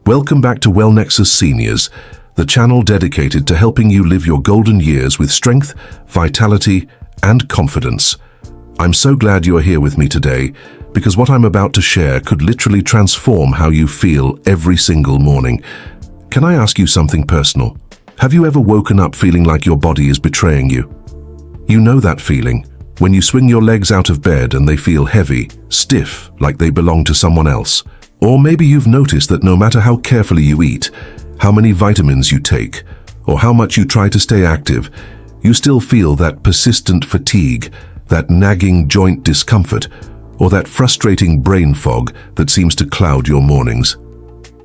Welcome back to WellNexus Seniors, the channel dedicated to helping you live your golden years with strength, vitality, and confidence. I'm so glad you're here with me today, because what I'm about to share could literally transform how you feel every single morning. Can I ask you something personal? Have you ever woken up feeling like your body is betraying you? You know that feeling, when you swing your legs out of bed and they feel heavy, stiff, like they belong to someone else. Or maybe you've noticed that no matter how carefully you eat, how many vitamins you take, or how much you try to stay active, you still feel that persistent fatigue, that nagging joint discomfort, or that frustrating brain fog that seems to cloud your mornings.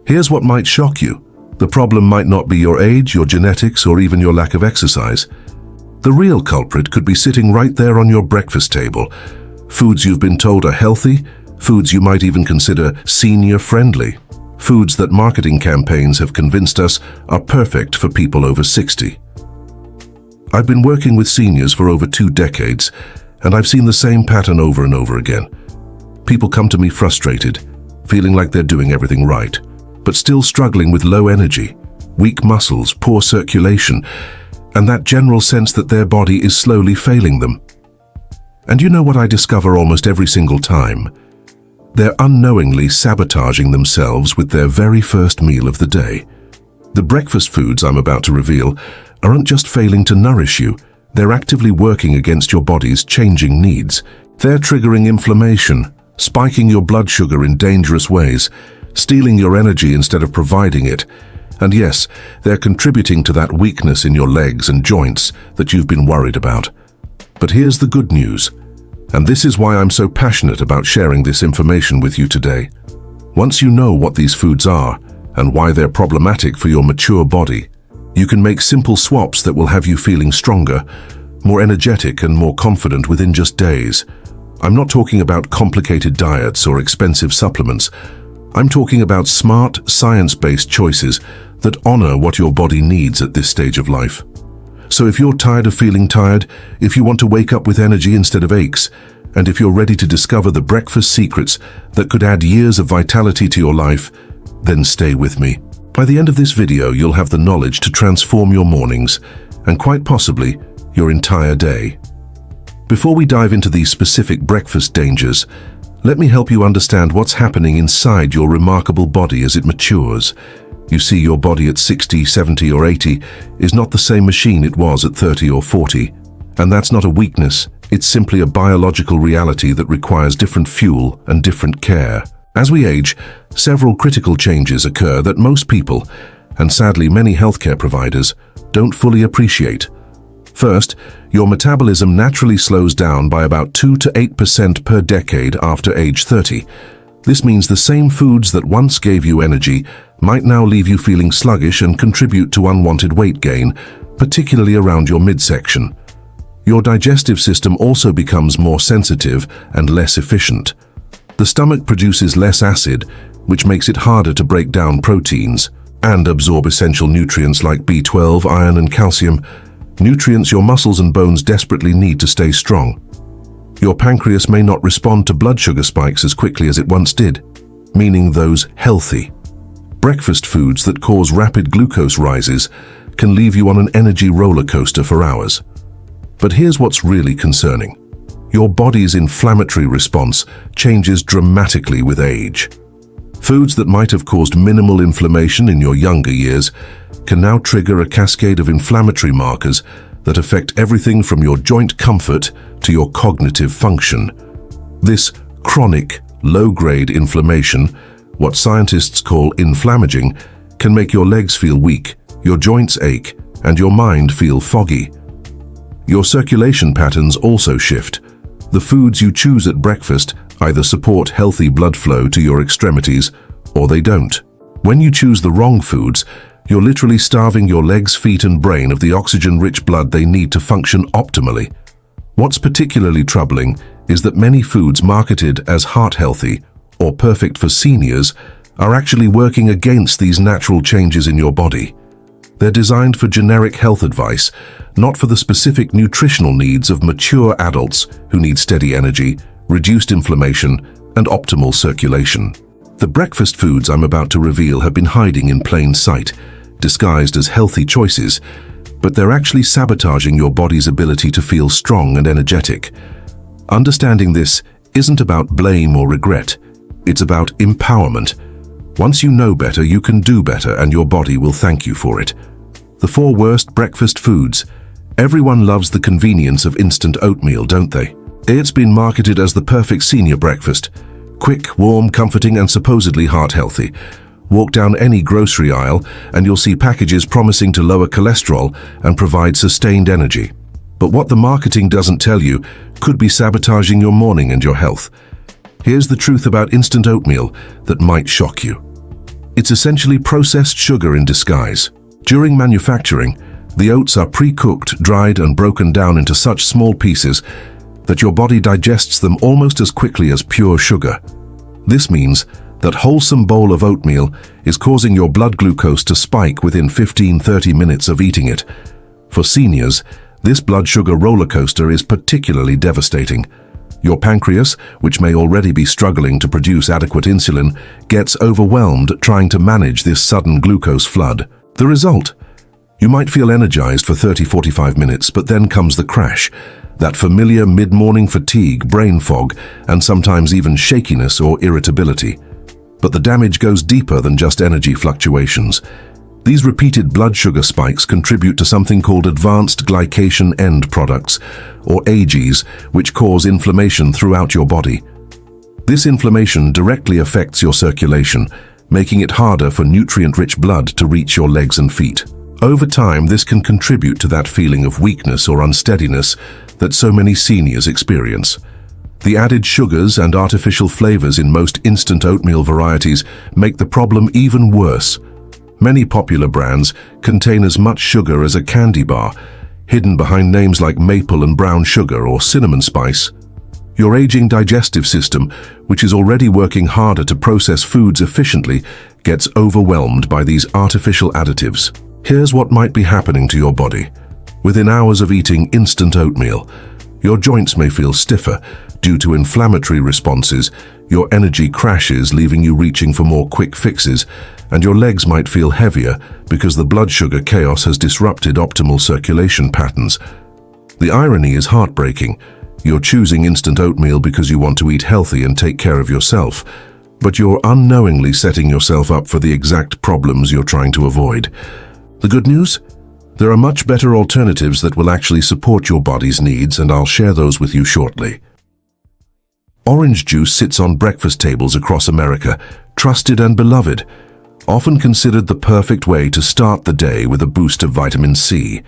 Here's what might shock you. The problem might not be your age, your genetics, or even your lack of exercise. The real culprit could be sitting right there on your breakfast table. Foods you've been told are healthy, foods you might even consider senior-friendly, foods that marketing campaigns have convinced us are perfect for people over 60. I've been working with seniors for over 2 decades, and I've seen the same pattern over and over again. People come to me frustrated, feeling like they're doing everything right, but still struggling with low energy, weak muscles, poor circulation, and that general sense that their body is slowly failing them. And you know what I discover almost every single time? They're unknowingly sabotaging themselves with their very first meal of the day. The breakfast foods I'm about to reveal aren't just failing to nourish you, they're actively working against your body's changing needs. They're triggering inflammation, spiking your blood sugar in dangerous ways, stealing your energy instead of providing it. And yes, they're contributing to that weakness in your legs and joints that you've been worried about. But here's the good news. And this is why I'm so passionate about sharing this information with you today. Once you know what these foods are and why they're problematic for your mature body, you can make simple swaps that will have you feeling stronger, more energetic and more confident within just days. I'm not talking about complicated diets or expensive supplements. I'm talking about smart, science-based choices that honor what your body needs at this stage of life. So if you're tired of feeling tired, if you want to wake up with energy instead of aches, and if you're ready to discover the breakfast secrets that could add years of vitality to your life, then stay with me. By the end of this video, you'll have the knowledge to transform your mornings, and quite possibly, your entire day. Before we dive into these specific breakfast dangers, let me help you understand what's happening inside your remarkable body as it matures. You see, your body at 60, 70, or 80 is not the same machine it was at 30 or 40. And that's not a weakness, it's simply a biological reality that requires different fuel and different care. As we age, several critical changes occur that most people, and sadly many healthcare providers, don't fully appreciate. First, your metabolism naturally slows down by about 2 to 8% per decade after age 30. This means the same foods that once gave you energy might now leave you feeling sluggish and contribute to unwanted weight gain, particularly around your midsection. Your digestive system also becomes more sensitive and less efficient. The stomach produces less acid, which makes it harder to break down proteins and absorb essential nutrients like B12, iron, and calcium, nutrients your muscles and bones desperately need to stay strong. Your pancreas may not respond to blood sugar spikes as quickly as it once did, meaning those healthy breakfast foods that cause rapid glucose rises can leave you on an energy roller coaster for hours. But here's what's really concerning. Your body's inflammatory response changes dramatically with age. Foods that might have caused minimal inflammation in your younger years can now trigger a cascade of inflammatory markers that affect everything from your joint comfort to your cognitive function. This chronic, low-grade inflammation, what scientists call inflammaging, can make your legs feel weak, your joints ache, and your mind feel foggy. Your circulation patterns also shift. The foods you choose at breakfast either support healthy blood flow to your extremities, or they don't. When you choose the wrong foods, you're literally starving your legs, feet, and brain of the oxygen-rich blood they need to function optimally. What's particularly troubling is that many foods marketed as heart-healthy or perfect for seniors are actually working against these natural changes in your body. They're designed for generic health advice, not for the specific nutritional needs of mature adults who need steady energy, reduced inflammation, and optimal circulation. The breakfast foods I'm about to reveal have been hiding in plain sight, disguised as healthy choices, but they're actually sabotaging your body's ability to feel strong and energetic. Understanding this isn't about blame or regret. It's about empowerment. Once you know better, you can do better, and your body will thank you for it. The 4 worst breakfast foods. Everyone loves the convenience of instant oatmeal, don't they? It's been marketed as the perfect senior breakfast. Quick, warm, comforting, and supposedly heart-healthy. Walk down any grocery aisle and you'll see packages promising to lower cholesterol and provide sustained energy. But what the marketing doesn't tell you could be sabotaging your morning and your health. Here's the truth about instant oatmeal that might shock you. It's essentially processed sugar in disguise. During manufacturing, the oats are pre-cooked, dried, and broken down into such small pieces that your body digests them almost as quickly as pure sugar. This means that wholesome bowl of oatmeal is causing your blood glucose to spike within 15-30 minutes of eating it. For seniors, this blood sugar roller coaster is particularly devastating. Your pancreas, which may already be struggling to produce adequate insulin, gets overwhelmed trying to manage this sudden glucose flood. The result? You might feel energized for 30-45 minutes, but then comes the crash. That familiar mid-morning fatigue, brain fog, and sometimes even shakiness or irritability. But the damage goes deeper than just energy fluctuations. These repeated blood sugar spikes contribute to something called advanced glycation end products, or AGEs, which cause inflammation throughout your body. This inflammation directly affects your circulation, making it harder for nutrient-rich blood to reach your legs and feet. Over time, this can contribute to that feeling of weakness or unsteadiness that so many seniors experience. The added sugars and artificial flavors in most instant oatmeal varieties make the problem even worse. Many popular brands contain as much sugar as a candy bar, hidden behind names like maple and brown sugar or cinnamon spice. Your aging digestive system, which is already working harder to process foods efficiently, gets overwhelmed by these artificial additives. Here's what might be happening to your body. Within hours of eating instant oatmeal, your joints may feel stiffer due to inflammatory responses, your energy crashes, leaving you reaching for more quick fixes, and your legs might feel heavier because the blood sugar chaos has disrupted optimal circulation patterns. The irony is heartbreaking. You're choosing instant oatmeal because you want to eat healthy and take care of yourself, but you're unknowingly setting yourself up for the exact problems you're trying to avoid. The good news? There are much better alternatives that will actually support your body's needs, and I'll share those with you shortly. Orange juice sits on breakfast tables across America, trusted and beloved, often considered the perfect way to start the day with a boost of vitamin C.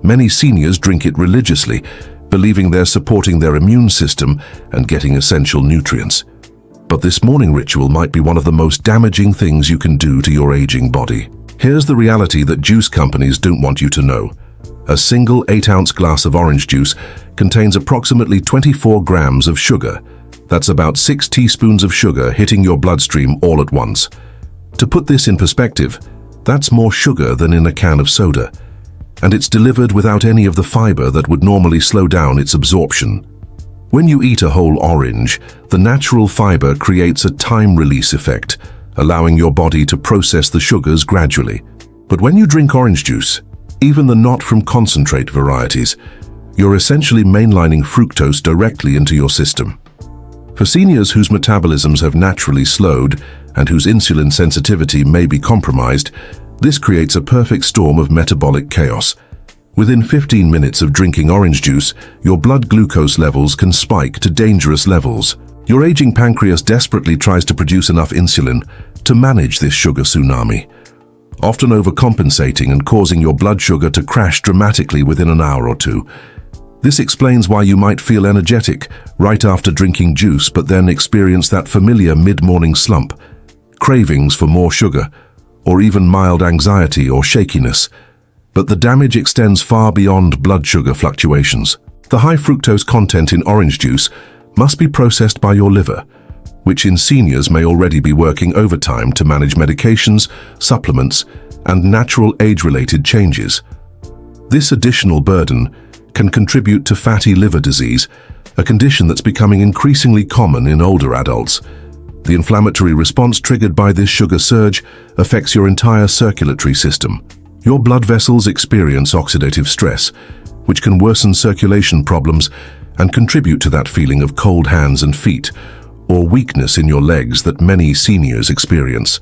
Many seniors drink it religiously, believing they're supporting their immune system and getting essential nutrients. But this morning ritual might be one of the most damaging things you can do to your aging body. Here's the reality that juice companies don't want you to know. A single 8-ounce glass of orange juice contains approximately 24 grams of sugar. That's about 6 teaspoons of sugar hitting your bloodstream all at once. To put this in perspective, that's more sugar than in a can of soda. And it's delivered without any of the fiber that would normally slow down its absorption. When you eat a whole orange, the natural fiber creates a time-release effect, allowing your body to process the sugars gradually. But when you drink orange juice, even the not-from-concentrate varieties, you're essentially mainlining fructose directly into your system. For seniors whose metabolisms have naturally slowed and whose insulin sensitivity may be compromised, this creates a perfect storm of metabolic chaos. Within 15 minutes of drinking orange juice, your blood glucose levels can spike to dangerous levels. Your aging pancreas desperately tries to produce enough insulin to manage this sugar tsunami, often overcompensating and causing your blood sugar to crash dramatically within an hour or two. This explains why you might feel energetic right after drinking juice, but then experience that familiar mid-morning slump, cravings for more sugar, or even mild anxiety or shakiness. But the damage extends far beyond blood sugar fluctuations. The high fructose content in orange juice must be processed by your liver, which in seniors may already be working overtime to manage medications, supplements, and natural age-related changes. This additional burden can contribute to fatty liver disease, a condition that's becoming increasingly common in older adults. The inflammatory response triggered by this sugar surge affects your entire circulatory system. Your blood vessels experience oxidative stress, which can worsen circulation problems and contribute to that feeling of cold hands and feet, or weakness in your legs that many seniors experience.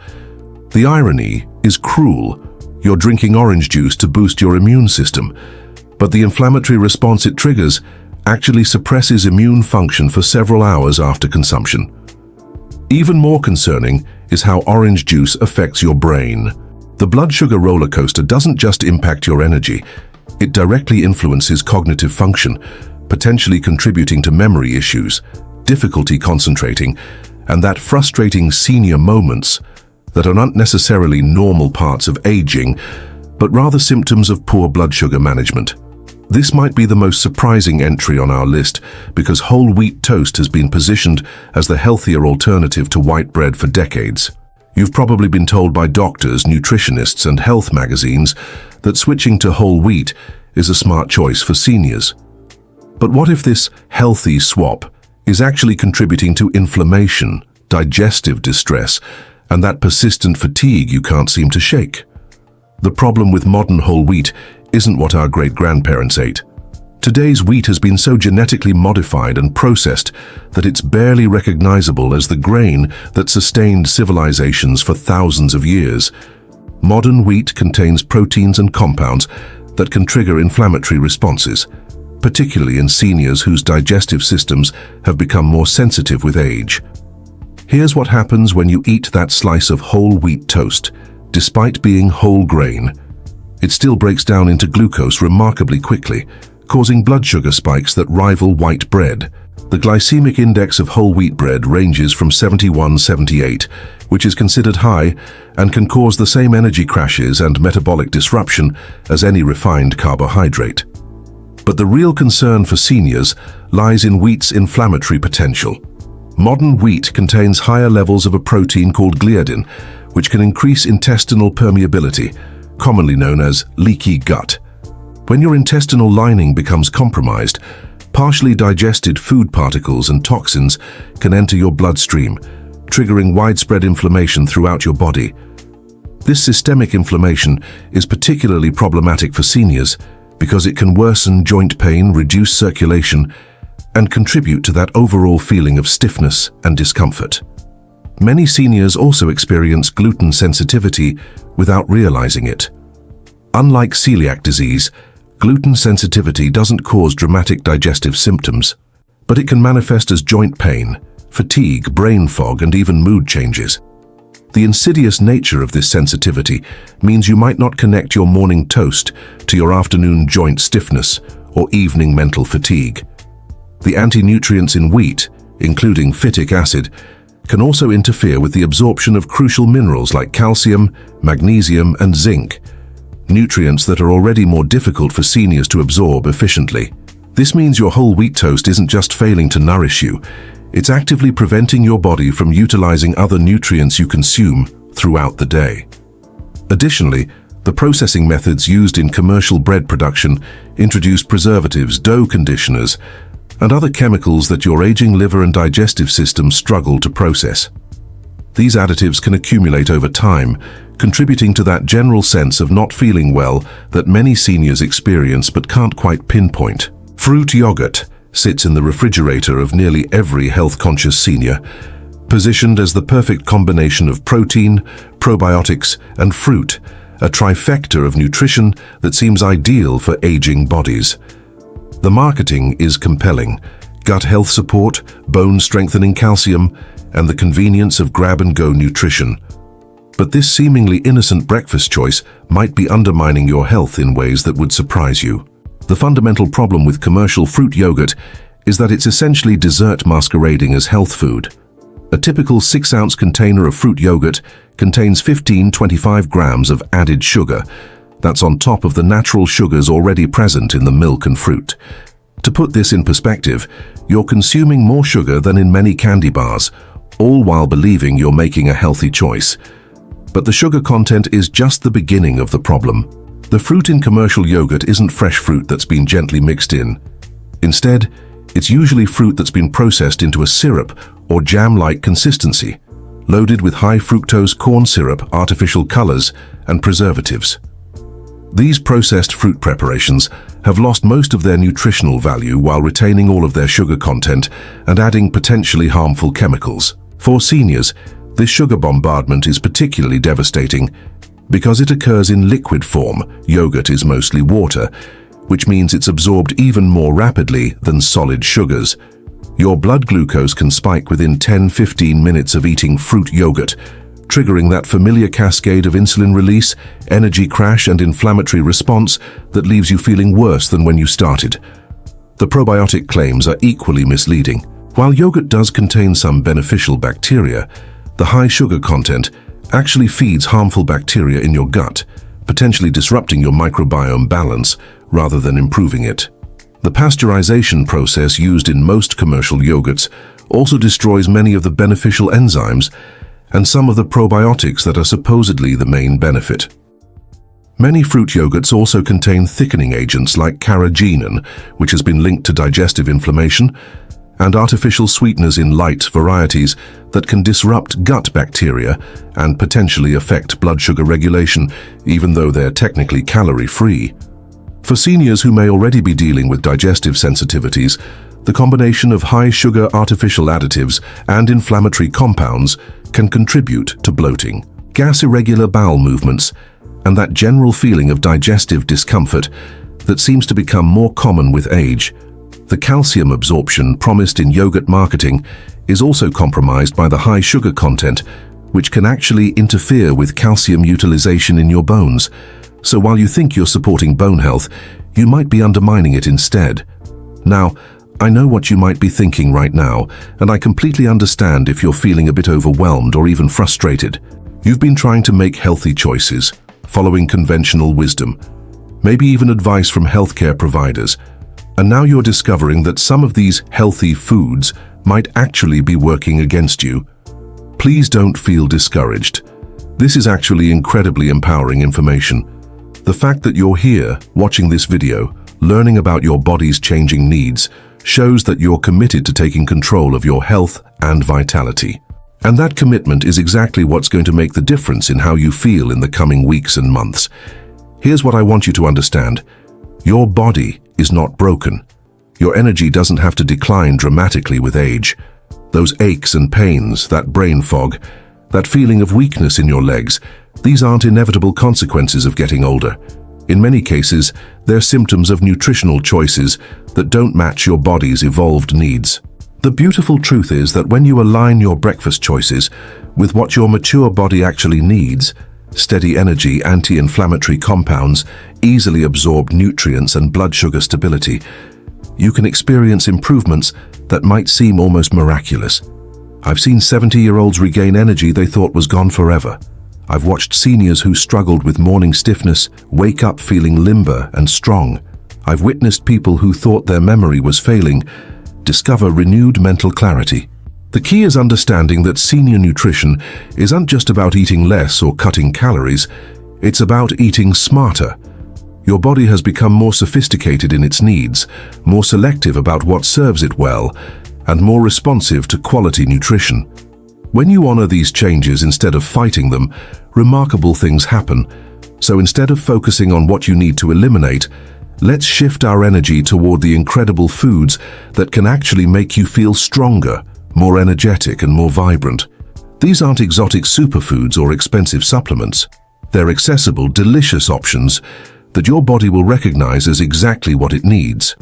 The irony is cruel. You're drinking orange juice to boost your immune system, but the inflammatory response it triggers actually suppresses immune function for several hours after consumption. Even more concerning is how orange juice affects your brain. The blood sugar roller coaster doesn't just impact your energy, it directly influences cognitive function, potentially contributing to memory issues, difficulty concentrating, and that frustrating senior moments that are not necessarily normal parts of aging, but rather symptoms of poor blood sugar management. This might be the most surprising entry on our list because whole wheat toast has been positioned as the healthier alternative to white bread for decades. You've probably been told by doctors, nutritionists, and health magazines that switching to whole wheat is a smart choice for seniors. But what if this healthy swap is actually contributing to inflammation, digestive distress, and that persistent fatigue you can't seem to shake? The problem with modern whole wheat isn't what our great-grandparents ate. Today's wheat has been so genetically modified and processed that it's barely recognizable as the grain that sustained civilizations for thousands of years. Modern wheat contains proteins and compounds that can trigger inflammatory responses, particularly in seniors whose digestive systems have become more sensitive with age. Here's what happens when you eat that slice of whole wheat toast. Despite being whole grain, it still breaks down into glucose remarkably quickly, causing blood sugar spikes that rival white bread. The glycemic index of whole wheat bread ranges from 71-78, which is considered high and can cause the same energy crashes and metabolic disruption as any refined carbohydrate. But the real concern for seniors lies in wheat's inflammatory potential. Modern wheat contains higher levels of a protein called gliadin, which can increase intestinal permeability, commonly known as leaky gut. When your intestinal lining becomes compromised, partially digested food particles and toxins can enter your bloodstream, triggering widespread inflammation throughout your body. This systemic inflammation is particularly problematic for seniors because it can worsen joint pain, reduce circulation, and contribute to that overall feeling of stiffness and discomfort. Many seniors also experience gluten sensitivity without realizing it. Unlike celiac disease, gluten sensitivity doesn't cause dramatic digestive symptoms, but it can manifest as joint pain, fatigue, brain fog, and even mood changes. The insidious nature of this sensitivity means you might not connect your morning toast to your afternoon joint stiffness or evening mental fatigue. The anti-nutrients in wheat, including phytic acid, can also interfere with the absorption of crucial minerals like calcium, magnesium, and zinc, nutrients that are already more difficult for seniors to absorb efficiently. This means your whole wheat toast isn't just failing to nourish you, it's actively preventing your body from utilizing other nutrients you consume throughout the day. Additionally, the processing methods used in commercial bread production introduce preservatives, dough conditioners, and other chemicals that your aging liver and digestive system struggle to process. These additives can accumulate over time, contributing to that general sense of not feeling well that many seniors experience but can't quite pinpoint. Fruit yogurt sits in the refrigerator of nearly every health-conscious senior, positioned as the perfect combination of protein, probiotics, and fruit, a trifecta of nutrition that seems ideal for aging bodies. The marketing is compelling: gut health support, bone-strengthening calcium, and the convenience of grab-and-go nutrition. But this seemingly innocent breakfast choice might be undermining your health in ways that would surprise you. The fundamental problem with commercial fruit yogurt is that it's essentially dessert masquerading as health food. A typical 6-ounce container of fruit yogurt contains 15-25 grams of added sugar. That's on top of the natural sugars already present in the milk and fruit. To put this in perspective, you're consuming more sugar than in many candy bars, all while believing you're making a healthy choice. But the sugar content is just the beginning of the problem. The fruit in commercial yogurt isn't fresh fruit that's been gently mixed in. Instead, it's usually fruit that's been processed into a syrup or jam-like consistency. loaded with high fructose corn syrup, artificial colors, and preservatives. These processed fruit preparations have lost most of their nutritional value while retaining all of their sugar content and adding potentially harmful chemicals. For seniors, this sugar bombardment is particularly devastating because it occurs in liquid form. Yogurt is mostly water, which means it's absorbed even more rapidly than solid sugars. Your blood glucose can spike within 10-15 minutes of eating fruit yogurt, triggering that familiar cascade of insulin release, energy crash, and inflammatory response that leaves you feeling worse than when you started. The probiotic claims are equally misleading. While yogurt does contain some beneficial bacteria, the high sugar content actually feeds harmful bacteria in your gut, potentially disrupting your microbiome balance rather than improving it. The pasteurization process used in most commercial yogurts also destroys many of the beneficial enzymes and some of the probiotics that are supposedly the main benefit. Many fruit yogurts also contain thickening agents like carrageenan, which has been linked to digestive inflammation, and artificial sweeteners in light varieties that can disrupt gut bacteria and potentially affect blood sugar regulation, even though they're technically calorie-free. For seniors who may already be dealing with digestive sensitivities, the combination of high-sugar artificial additives and inflammatory compounds can contribute to bloating, gas, irregular bowel movements, and that general feeling of digestive discomfort that seems to become more common with age. The calcium absorption promised in yogurt marketing is also compromised by the high sugar content, which can actually interfere with calcium utilization in your bones. So while you think you're supporting bone health, you might be undermining it instead. Now, I know what you might be thinking right now, and I completely understand if you're feeling a bit overwhelmed or even frustrated. You've been trying to make healthy choices, following conventional wisdom, maybe even advice from healthcare providers, and now you're discovering that some of these healthy foods might actually be working against you. Please don't feel discouraged. This is actually incredibly empowering information. The fact that you're here, watching this video, learning about your body's changing needs, shows that you're committed to taking control of your health and vitality. And that commitment is exactly what's going to make the difference in how you feel in the coming weeks and months. Here's what I want you to understand. Your body is not broken. Your energy doesn't have to decline dramatically with age. Those aches and pains, that brain fog, that feeling of weakness in your legs, these aren't inevitable consequences of getting older. In many cases, they're symptoms of nutritional choices that don't match your body's evolved needs. The beautiful truth is that when you align your breakfast choices with what your mature body actually needs, steady energy, anti-inflammatory compounds, easily absorbed nutrients, and blood sugar stability, you can experience improvements that might seem almost miraculous. I've seen 70-year-olds regain energy they thought was gone forever. I've watched seniors who struggled with morning stiffness wake up feeling limber and strong. I've witnessed people who thought their memory was failing discover renewed mental clarity. The key is understanding that senior nutrition isn't just about eating less or cutting calories, it's about eating smarter. Your body has become more sophisticated in its needs, more selective about what serves it well, and more responsive to quality nutrition. When you honor these changes instead of fighting them, remarkable things happen. So instead of focusing on what you need to eliminate, let's shift our energy toward the incredible foods that can actually make you feel stronger, more energetic, and more vibrant. These aren't exotic superfoods or expensive supplements. They're accessible, delicious options that your body will recognize as exactly what it needs.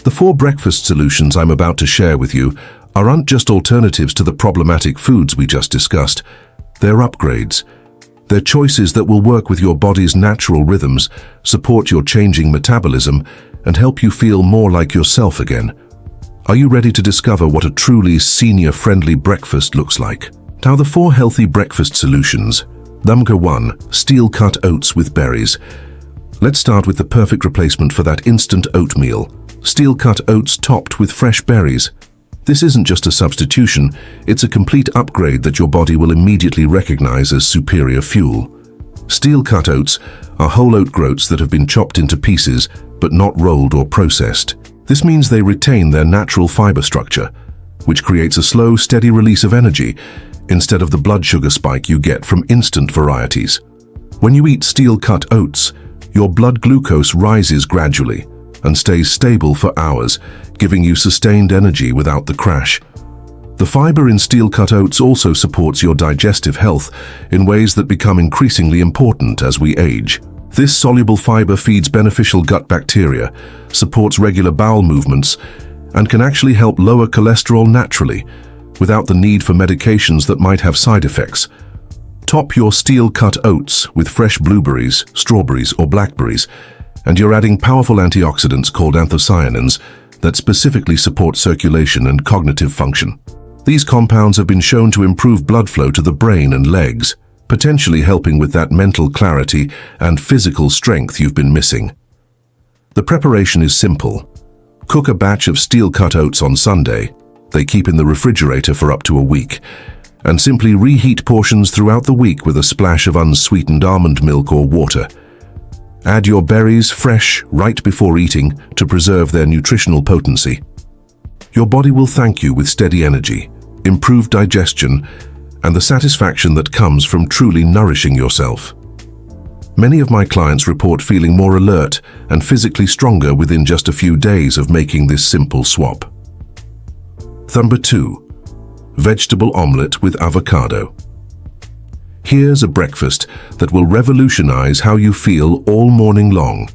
The 4 breakfast solutions I'm about to share with you aren't just alternatives to the problematic foods we just discussed. They're upgrades. They're choices that will work with your body's natural rhythms, support your changing metabolism, and help you feel more like yourself again. Are you ready to discover what a truly senior-friendly breakfast looks like? Now, the 4 healthy breakfast solutions. Number 1, steel-cut oats with berries. Let's start with the perfect replacement for that instant oatmeal. Steel-cut oats topped with fresh berries. This isn't just a substitution, it's a complete upgrade that your body will immediately recognize as superior fuel. Steel-cut oats are whole oat groats that have been chopped into pieces, but not rolled or processed. This means they retain their natural fiber structure, which creates a slow, steady release of energy, instead of the blood sugar spike you get from instant varieties. When you eat steel-cut oats, your blood glucose rises gradually and stays stable for hours, giving you sustained energy without the crash. The fiber in steel-cut oats also supports your digestive health in ways that become increasingly important as we age. This soluble fiber feeds beneficial gut bacteria, supports regular bowel movements, and can actually help lower cholesterol naturally, without the need for medications that might have side effects. Top your steel-cut oats with fresh blueberries, strawberries, or blackberries, and you're adding powerful antioxidants called anthocyanins that specifically support circulation and cognitive function. These compounds have been shown to improve blood flow to the brain and legs, potentially helping with that mental clarity and physical strength you've been missing. The preparation is simple. Cook a batch of steel-cut oats on Sunday. They keep in the refrigerator for up to a week, and simply reheat portions throughout the week with a splash of unsweetened almond milk or water. Add your berries fresh right before eating to preserve their nutritional potency. Your body will thank you with steady energy, improved digestion, and the satisfaction that comes from truly nourishing yourself. Many of my clients report feeling more alert and physically stronger within just a few days of making this simple swap. Number 2. Vegetable omelet with avocado. Here's a breakfast that will revolutionize how you feel all morning long.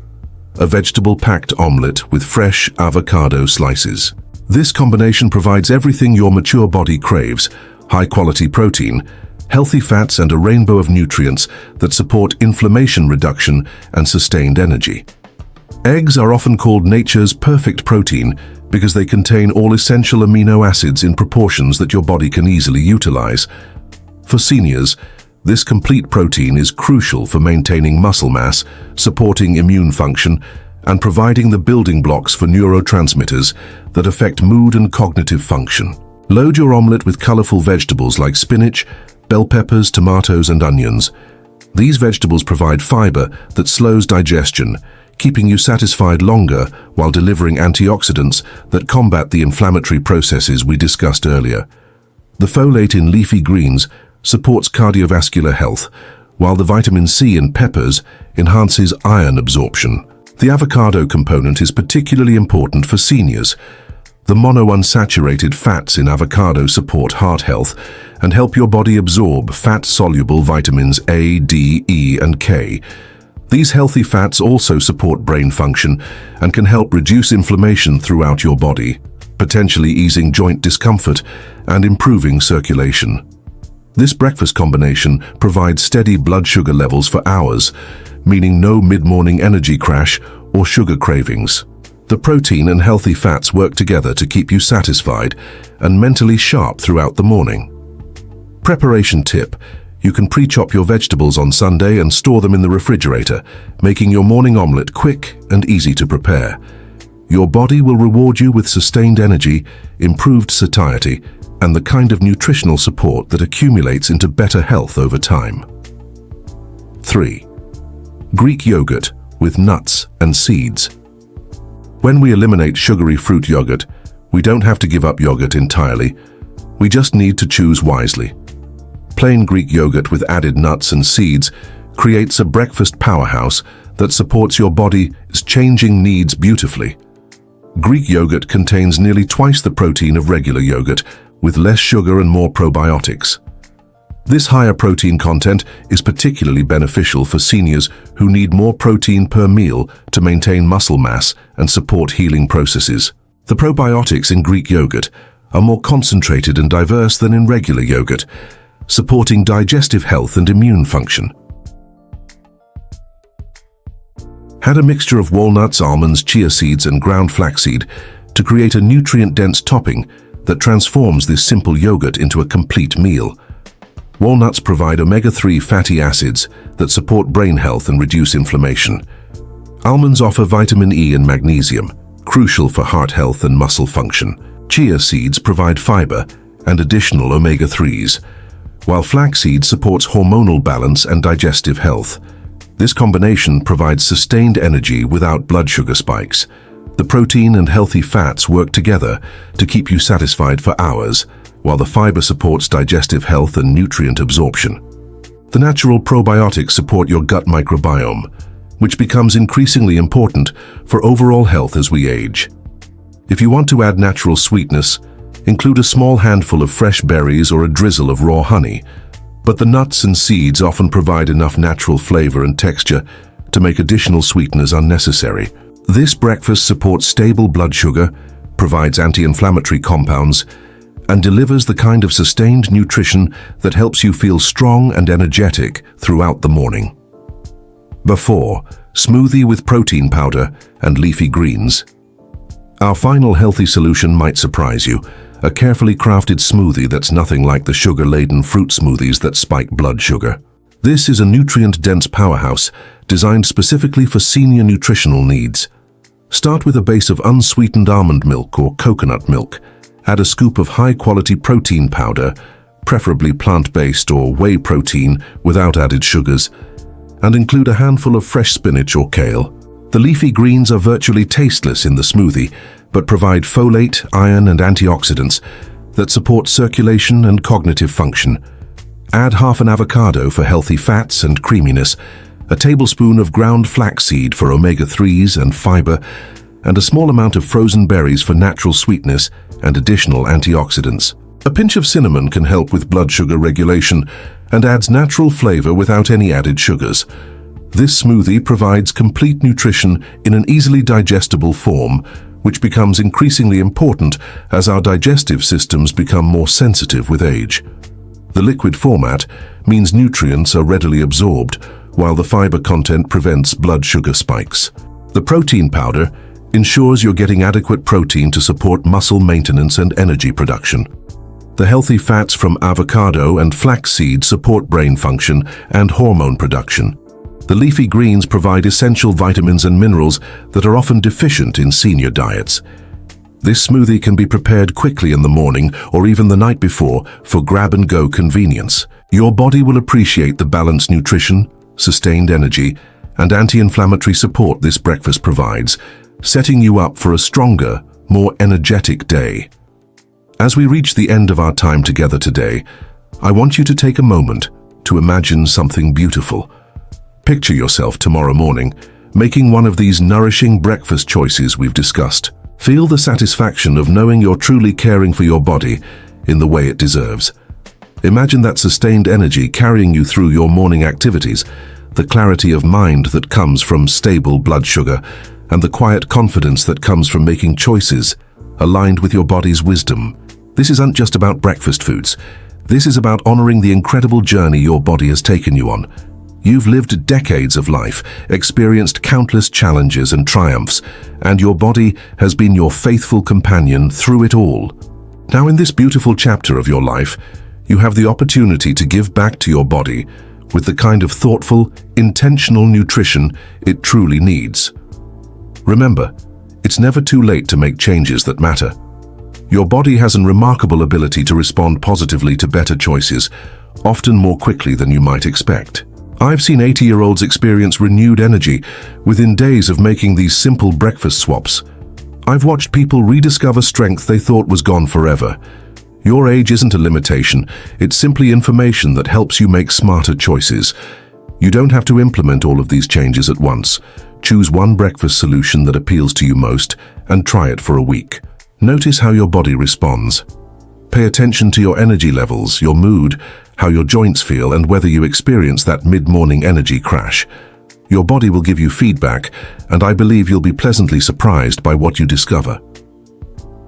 A vegetable-packed omelet with fresh avocado slices. This combination provides everything your mature body craves: high-quality protein, healthy fats, and a rainbow of nutrients that support inflammation reduction and sustained energy. Eggs are often called nature's perfect protein because they contain all essential amino acids in proportions that your body can easily utilize. For seniors, this complete protein is crucial for maintaining muscle mass, supporting immune function, and providing the building blocks for neurotransmitters that affect mood and cognitive function. Load your omelet with colorful vegetables like spinach, bell peppers, tomatoes, and onions. These vegetables provide fiber that slows digestion, keeping you satisfied longer while delivering antioxidants that combat the inflammatory processes we discussed earlier. The folate in leafy greens supports cardiovascular health, while the vitamin C in peppers enhances iron absorption. The avocado component is particularly important for seniors. The monounsaturated fats in avocado support heart health and help your body absorb fat-soluble vitamins A, D, E, and K. These healthy fats also support brain function and can help reduce inflammation throughout your body, potentially easing joint discomfort and improving circulation. This breakfast combination provides steady blood sugar levels for hours, meaning no mid-morning energy crash or sugar cravings. The protein and healthy fats work together to keep you satisfied and mentally sharp throughout the morning. Preparation tip: you can pre-chop your vegetables on Sunday and store them in the refrigerator, making your morning omelet quick and easy to prepare. Your body will reward you with sustained energy, improved satiety, and the kind of nutritional support that accumulates into better health over time. 3. Greek yogurt with nuts and seeds. When we eliminate sugary fruit yogurt, we don't have to give up yogurt entirely. We just need to choose wisely. Plain Greek yogurt with added nuts and seeds creates a breakfast powerhouse that supports your body's changing needs beautifully. Greek yogurt contains nearly twice the protein of regular yogurt, with less sugar and more probiotics. This higher protein content is particularly beneficial for seniors who need more protein per meal to maintain muscle mass and support healing processes. The probiotics in Greek yogurt are more concentrated and diverse than in regular yogurt, supporting digestive health and immune function. Add a mixture of walnuts, almonds, chia seeds, and ground flaxseed to create a nutrient-dense topping that transforms this simple yogurt into a complete meal. Walnuts provide omega-3 fatty acids that support brain health and reduce inflammation. Almonds offer vitamin E and magnesium, crucial for heart health and muscle function. Chia seeds provide fiber and additional omega-3s, while flaxseed supports hormonal balance and digestive health. This combination provides sustained energy without blood sugar spikes. The protein and healthy fats work together to keep you satisfied for hours, while the fiber supports digestive health and nutrient absorption. The natural probiotics support your gut microbiome, which becomes increasingly important for overall health as we age. If you want to add natural sweetness, include a small handful of fresh berries or a drizzle of raw honey, but the nuts and seeds often provide enough natural flavor and texture to make additional sweeteners unnecessary. This breakfast supports stable blood sugar, provides anti-inflammatory compounds, and delivers the kind of sustained nutrition that helps you feel strong and energetic throughout the morning. Before, smoothie with protein powder and leafy greens. Our final healthy solution might surprise you, a carefully crafted smoothie that's nothing like the sugar-laden fruit smoothies that spike blood sugar. This is a nutrient-dense powerhouse designed specifically for senior nutritional needs. Start with a base of unsweetened almond milk or coconut milk. Add a scoop of high-quality protein powder, preferably plant-based or whey protein without added sugars, and include a handful of fresh spinach or kale. The leafy greens are virtually tasteless in the smoothie, but provide folate, iron, and antioxidants that support circulation and cognitive function. Add half an avocado for healthy fats and creaminess, a tablespoon of ground flaxseed for omega-3s and fiber, and a small amount of frozen berries for natural sweetness and additional antioxidants. A pinch of cinnamon can help with blood sugar regulation and adds natural flavor without any added sugars. This smoothie provides complete nutrition in an easily digestible form, which becomes increasingly important as our digestive systems become more sensitive with age. The liquid format means nutrients are readily absorbed, while the fiber content prevents blood sugar spikes. The protein powder ensures you're getting adequate protein to support muscle maintenance and energy production. The healthy fats from avocado and flaxseed support brain function and hormone production. The leafy greens provide essential vitamins and minerals that are often deficient in senior diets. This smoothie can be prepared quickly in the morning or even the night before for grab-and-go convenience. Your body will appreciate the balanced nutrition, sustained energy, and anti-inflammatory support this breakfast provides, setting you up for a stronger, more energetic day. As we reach the end of our time together today, I want you to take a moment to imagine something beautiful. Picture yourself tomorrow morning, making one of these nourishing breakfast choices we've discussed. Feel the satisfaction of knowing you're truly caring for your body in the way it deserves. Imagine that sustained energy carrying you through your morning activities, the clarity of mind that comes from stable blood sugar, and the quiet confidence that comes from making choices aligned with your body's wisdom. This isn't just about breakfast foods. This is about honoring the incredible journey your body has taken you on. You've lived decades of life, experienced countless challenges and triumphs, and your body has been your faithful companion through it all. Now, in this beautiful chapter of your life, you have the opportunity to give back to your body with the kind of thoughtful, intentional nutrition it truly needs. Remember, it's never too late to make changes that matter. Your body has a remarkable ability to respond positively to better choices, often more quickly than you might expect. I've seen 80-year-olds experience renewed energy within days of making these simple breakfast swaps. I've watched people rediscover strength they thought was gone forever. Your age isn't a limitation, it's simply information that helps you make smarter choices. You don't have to implement all of these changes at once. Choose one breakfast solution that appeals to you most and try it for a week. Notice how your body responds. Pay attention to your energy levels, your mood, how your joints feel, and whether you experience that mid-morning energy crash. Your body will give you feedback, and I believe you'll be pleasantly surprised by what you discover.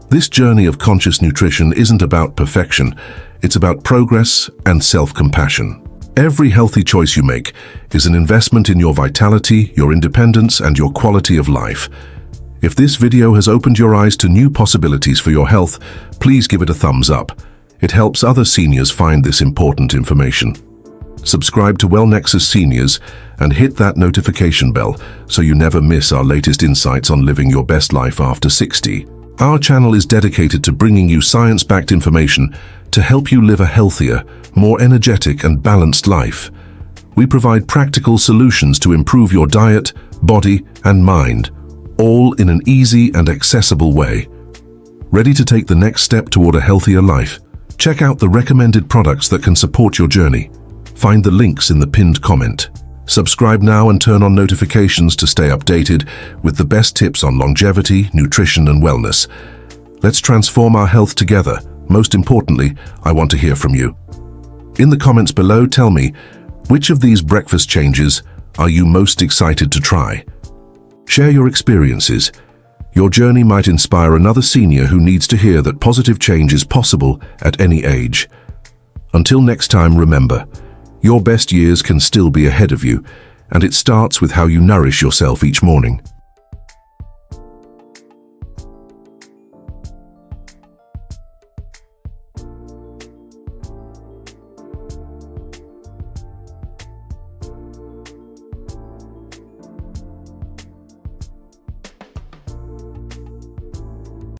This journey of conscious nutrition isn't about perfection, it's about progress and self-compassion. Every healthy choice you make is an investment in your vitality, your independence, and your quality of life. If this video has opened your eyes to new possibilities for your health, please give it a thumbs up. It helps other seniors find this important information. Subscribe to WellNexus Seniors and hit that notification bell so you never miss our latest insights on living your best life after 60. Our channel is dedicated to bringing you science-backed information to help you live a healthier, more energetic and balanced life. We provide practical solutions to improve your diet, body, and mind, all in an easy and accessible way. Ready to take the next step toward a healthier life? Check out the recommended products that can support your journey. Find the links in the pinned comment. Subscribe now and turn on notifications to stay updated with the best tips on longevity, nutrition, and wellness. Let's transform our health together. Most importantly, I want to hear from you. In the comments below, tell me, which of these breakfast changes are you most excited to try? Share your experiences. Your journey might inspire another senior who needs to hear that positive change is possible at any age. Until next time, remember, your best years can still be ahead of you, and it starts with how you nourish yourself each morning.